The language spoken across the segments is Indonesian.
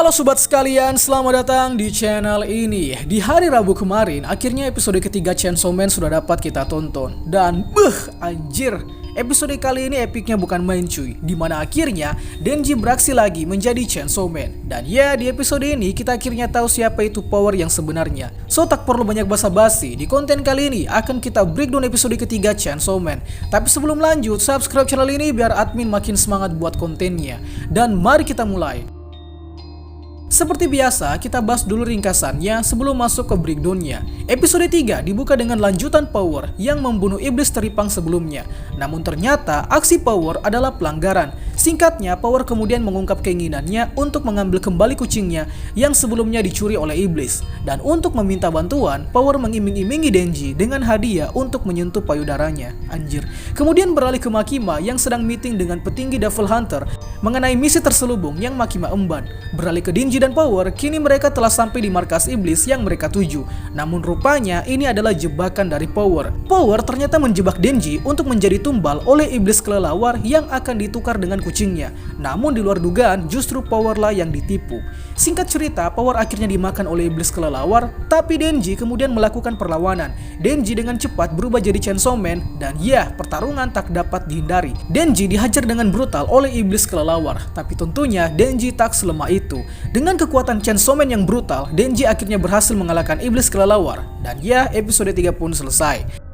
Halo sobat sekalian, selamat datang di channel ini. Di hari Rabu kemarin, akhirnya episode ketiga Chainsaw Man sudah dapat kita tonton. Dan anjir, episode kali ini epicnya bukan main cuy. Dimana akhirnya Denji beraksi lagi menjadi Chainsaw Man. Dan ya, di episode ini kita akhirnya tahu siapa itu power yang sebenarnya. So tak perlu banyak basa-basi, di konten kali ini akan kita breakdown episode ketiga Chainsaw Man. Tapi sebelum lanjut, subscribe channel ini biar admin makin semangat buat kontennya. Dan mari kita mulai. Seperti biasa, kita bahas dulu ringkasannya sebelum masuk ke breakdownnya. Episode 3 dibuka dengan lanjutan Power yang membunuh iblis teripang sebelumnya. Namun ternyata aksi Power adalah pelanggaran. Singkatnya, Power kemudian mengungkap keinginannya untuk mengambil kembali kucingnya yang sebelumnya dicuri oleh iblis. Dan untuk meminta bantuan, Power mengiming-imingi Denji dengan hadiah untuk menyentuh payudaranya. Anjir. Kemudian beralih ke Makima yang sedang meeting dengan petinggi Devil Hunter mengenai misi terselubung yang Makima emban. Beralih ke Denji dan Power, kini mereka telah sampai di markas iblis yang mereka tuju. Namun rupanya ini adalah jebakan dari Power. Power ternyata menjebak Denji untuk menjadi tumbal oleh iblis kelelawar yang akan ditukar dengan kucingnya. Namun di luar dugaan, justru Power lah yang ditipu. Singkat cerita, Power akhirnya dimakan oleh iblis kelelawar, tapi Denji kemudian melakukan perlawanan. Denji dengan cepat berubah jadi Chainsaw Man, dan ya, pertarungan tak dapat dihindari. Denji dihajar dengan brutal oleh iblis kelelawar, tapi tentunya Denji tak selemah itu. Dengan kekuatan Chainsaw Man yang brutal, Denji akhirnya berhasil mengalahkan iblis kelelawar. Dan ya, episode 3 pun selesai.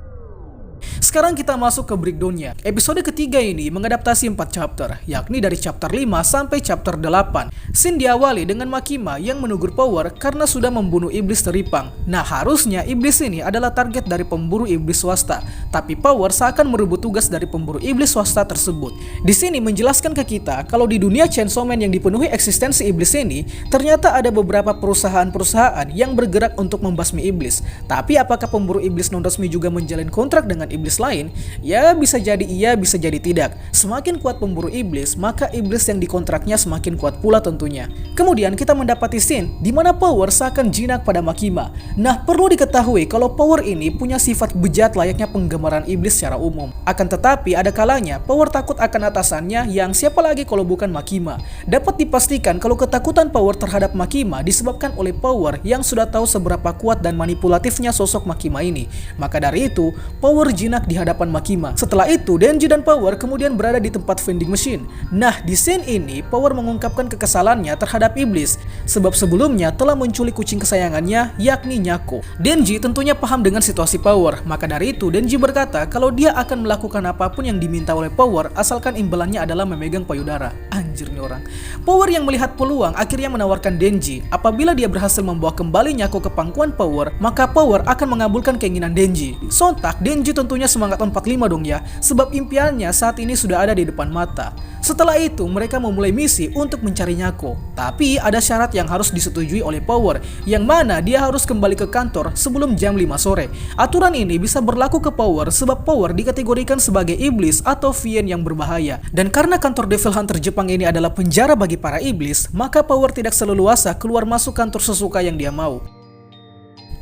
Sekarang kita masuk ke breakdownnya. Episode ketiga ini mengadaptasi 4 chapter, yakni dari chapter 5 sampai chapter 8. Scene diawali dengan Makima yang menegur Power karena sudah membunuh iblis teripang. Nah, harusnya iblis ini adalah target dari pemburu iblis swasta, tapi Power seakan merebut tugas dari pemburu iblis swasta tersebut. Di sini menjelaskan ke kita kalau di dunia Chainsaw Man yang dipenuhi eksistensi iblis ini, ternyata ada beberapa perusahaan-perusahaan yang bergerak untuk membasmi iblis. Tapi apakah pemburu iblis non-resmi juga menjalin kontrak dengan iblis lain? Ya, bisa jadi iya, bisa jadi tidak. Semakin kuat pemburu iblis, maka iblis yang dikontraknya semakin kuat pula tentunya. Kemudian kita mendapati scene di mana Power seakan jinak pada Makima. Nah, perlu diketahui kalau Power ini punya sifat bejat layaknya penggembaran iblis secara umum. Akan tetapi ada kalanya Power takut akan atasannya yang siapa lagi kalau bukan Makima. Dapat dipastikan kalau ketakutan Power terhadap Makima disebabkan oleh Power yang sudah tahu seberapa kuat dan manipulatifnya sosok Makima ini. Maka dari itu, Power jinak di hadapan Makima. Setelah itu, Denji dan Power kemudian berada di tempat vending machine. Nah, di scene ini, Power mengungkapkan kekesalannya terhadap iblis, sebab sebelumnya telah menculik kucing kesayangannya, yakni Nyako. Denji tentunya paham dengan situasi Power, maka dari itu Denji berkata kalau dia akan melakukan apapun yang diminta oleh Power, asalkan imbalannya adalah memegang payudara. Anjir nih orang. Power yang melihat peluang akhirnya menawarkan Denji, apabila dia berhasil membawa kembali Nyako ke pangkuan Power, maka Power akan mengabulkan keinginan Denji. Sontak, Denji tentunya semangat 45 dong ya, sebab impiannya saat ini sudah ada di depan mata. Setelah itu, mereka memulai misi untuk mencari Nyako. Tapi ada syarat yang harus disetujui oleh Power, yang mana dia harus kembali ke kantor sebelum jam 5 sore. Aturan ini bisa berlaku ke Power sebab Power dikategorikan sebagai iblis atau Fiend yang berbahaya. Dan karena kantor Devil Hunter Jepang ini adalah penjara bagi para iblis, maka Power tidak seleluasa keluar masuk kantor sesuka yang dia mau.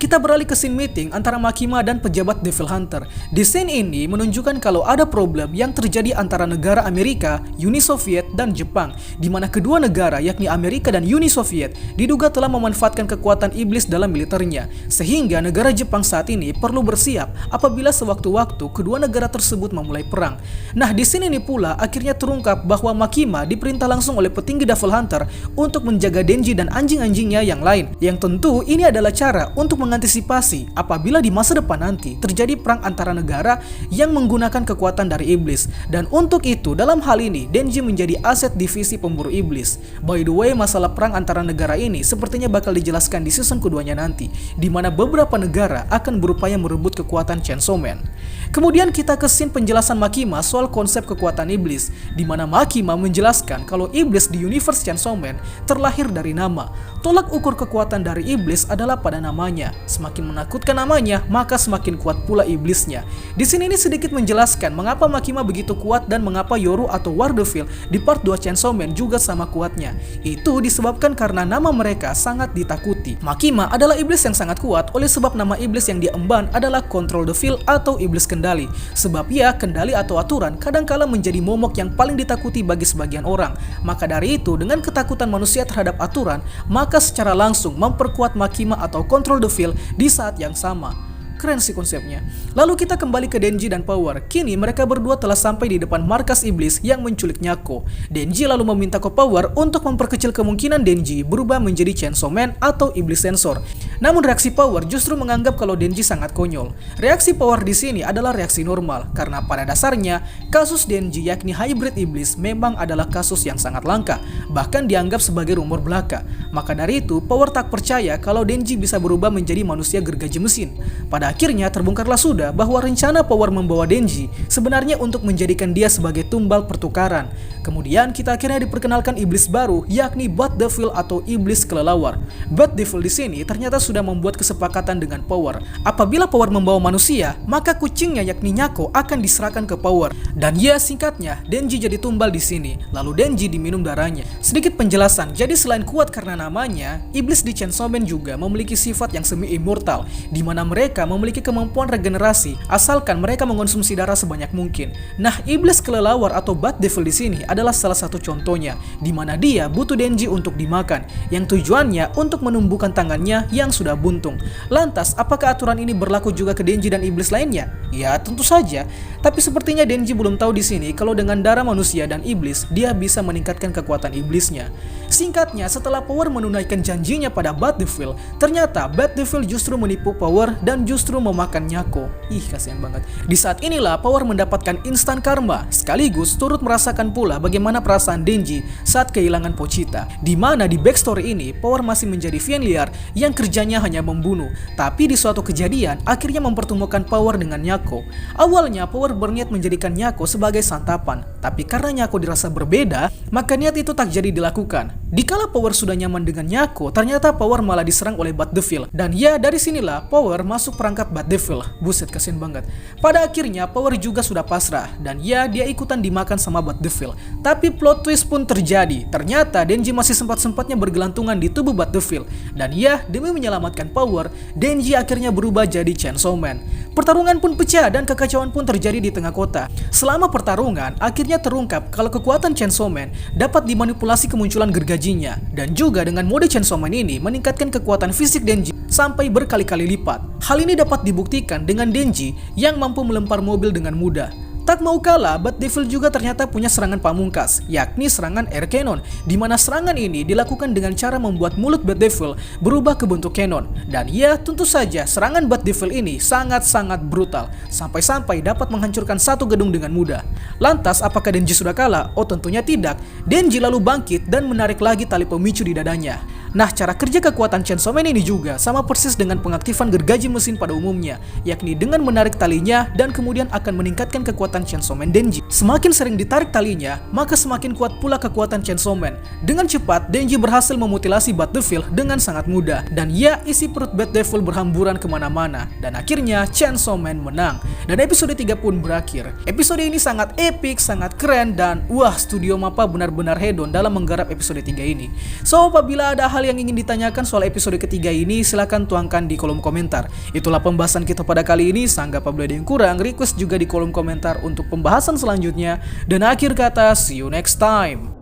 Kita beralih ke scene meeting antara Makima dan pejabat Devil Hunter. Di scene ini menunjukkan kalau ada problem yang terjadi antara negara Amerika, Uni Soviet, dan Jepang, di mana kedua negara yakni Amerika dan Uni Soviet diduga telah memanfaatkan kekuatan iblis dalam militernya, sehingga negara Jepang saat ini perlu bersiap apabila sewaktu-waktu kedua negara tersebut memulai perang. Nah, di scene ini pula akhirnya terungkap bahwa Makima diperintah langsung oleh petinggi Devil Hunter untuk menjaga Denji dan anjing-anjingnya yang lain, yang tentu ini adalah cara untuk mengantisipasi apabila di masa depan nanti terjadi perang antara negara yang menggunakan kekuatan dari iblis. Dan untuk itu, dalam hal ini Denji menjadi aset divisi pemburu iblis. By the way, masalah perang antara negara ini sepertinya bakal dijelaskan di season keduanya nanti, di mana beberapa negara akan berupaya merebut kekuatan Chainsaw Man. Kemudian kita ke scene penjelasan Makima soal konsep kekuatan iblis, di mana Makima menjelaskan kalau iblis di universe Chainsaw Man terlahir dari nama. Tolak ukur kekuatan dari iblis adalah pada namanya. Semakin menakutkan namanya, maka semakin kuat pula iblisnya. Di sini ini sedikit menjelaskan mengapa Makima begitu kuat dan mengapa Yoru atau War Devil di part 2 Chainsaw Man juga sama kuatnya. Itu disebabkan karena nama mereka sangat ditakuti. Makima adalah iblis yang sangat kuat oleh sebab nama iblis yang dia emban adalah Control Devil atau iblis kendali. Sebab ya, kendali atau aturan kadangkala menjadi momok yang paling ditakuti bagi sebagian orang. Maka dari itu, dengan ketakutan manusia terhadap aturan, maka secara langsung memperkuat Makima atau Control Devil di saat yang sama. Keren sih konsepnya. Lalu kita kembali ke Denji dan Power. Kini mereka berdua telah sampai di depan markas iblis yang menculik Nyako. Denji lalu meminta ke Power untuk memperkecil kemungkinan Denji berubah menjadi Chainsaw Man atau iblis sensor. Namun reaksi Power justru menganggap kalau Denji sangat konyol. Reaksi Power di sini adalah reaksi normal karena pada dasarnya kasus Denji yakni hybrid iblis memang adalah kasus yang sangat langka, bahkan dianggap sebagai rumor belaka. Maka dari itu Power tak percaya kalau Denji bisa berubah menjadi manusia gergaji mesin. Pada akhirnya terbongkarlah sudah bahwa rencana Power membawa Denji sebenarnya untuk menjadikan dia sebagai tumbal pertukaran. Kemudian kita akhirnya diperkenalkan iblis baru yakni Bat Devil atau iblis kelelawar. Bat Devil di sini ternyata sudah membuat kesepakatan dengan Power. Apabila Power membawa manusia, maka kucingnya yakni Nyako akan diserahkan ke Power. Dan ya, singkatnya Denji jadi tumbal di sini. Lalu Denji diminum darahnya. Sedikit penjelasan. Jadi selain kuat karena namanya, iblis di Chainsaw Man juga memiliki sifat yang semi immortal, di mana mereka memiliki kemampuan regenerasi asalkan mereka mengonsumsi darah sebanyak mungkin. Nah, iblis kelelawar atau Bat Devil di sini adalah salah satu contohnya, di mana dia butuh Denji untuk dimakan, yang tujuannya untuk menumbuhkan tangannya yang sudah buntung. Lantas, apakah aturan ini berlaku juga ke Denji dan iblis lainnya? Ya, tentu saja. Tapi sepertinya Denji belum tahu di sini kalau dengan darah manusia dan iblis, dia bisa meningkatkan kekuatan iblisnya. Singkatnya, setelah Power menunaikan janjinya pada Bat Devil, ternyata Bat Devil justru menipu Power dan justru memakan Nyako. Ih, kasihan banget. Di saat inilah Power mendapatkan instan karma, sekaligus turut merasakan pula bagaimana perasaan Denji saat kehilangan Pochita. Di mana di backstory ini, Power masih menjadi Fiend liar yang kerjanya hanya membunuh. Tapi di suatu kejadian, akhirnya mempertemukan Power dengan Nyako. Awalnya Power berniat menjadikan Nyako sebagai santapan, tapi karena Nyako dirasa berbeda, maka niat itu tak jadi dilakukan. Dikala Power sudah nyaman dengan Nyako, ternyata Power malah diserang oleh Bat Devil. Dan ya, dari sinilah Power masuk perangkap Bat Devil. Buset, kasihan banget. Pada akhirnya Power juga sudah pasrah, dan ya, dia ikutan dimakan sama Bat Devil. Tapi plot twist pun terjadi. Ternyata Denji masih sempat-sempatnya bergelantungan di tubuh Bat Devil. Dan ya, demi menyelamatkan Power, Denji akhirnya berubah jadi Chainsaw Man. Pertarungan pun pecah dan kekacauan pun terjadi di tengah kota. Selama pertarungan, akhirnya terungkap kalau kekuatan Chainsaw Man dapat dimanipulasi kemunculan gergajinya. Dan juga dengan mode Chainsaw Man ini meningkatkan kekuatan fisik Denji sampai berkali-kali lipat. Hal ini dapat dibuktikan dengan Denji yang mampu melempar mobil dengan mudah. Tak mau kalah, Bat Devil juga ternyata punya serangan pamungkas, yakni serangan air cannon, di mana serangan ini dilakukan dengan cara membuat mulut Bat Devil berubah ke bentuk cannon. Dan ya, tentu saja serangan Bat Devil ini sangat-sangat brutal, sampai-sampai dapat menghancurkan satu gedung dengan mudah. Lantas, apakah Denji sudah kalah? Oh, tentunya tidak. Denji lalu bangkit dan menarik lagi tali pemicu di dadanya. Nah, cara kerja kekuatan Chainsaw Man ini juga sama persis dengan pengaktifan gergaji mesin pada umumnya, yakni dengan menarik talinya dan kemudian akan meningkatkan kekuatan Chainsaw Man Denji. Semakin sering ditarik talinya, maka semakin kuat pula kekuatan Chainsaw Man. Dengan cepat, Denji berhasil memutilasi Bat Devil dengan sangat mudah. Dan ya, isi perut Bat Devil berhamburan kemana-mana. Dan akhirnya Chainsaw Man menang. Dan episode 3 pun berakhir. Episode ini sangat epic, sangat keren, dan wah, Studio Mappa benar-benar hedon dalam menggarap episode 3 ini. So, apabila ada hal yang ingin ditanyakan soal episode ketiga ini, silahkan tuangkan di kolom komentar. Itulah pembahasan kita pada kali ini. Sanggap apabila ada yang kurang, request juga di kolom komentar untuk pembahasan selanjutnya. Dan akhir kata, see you next time.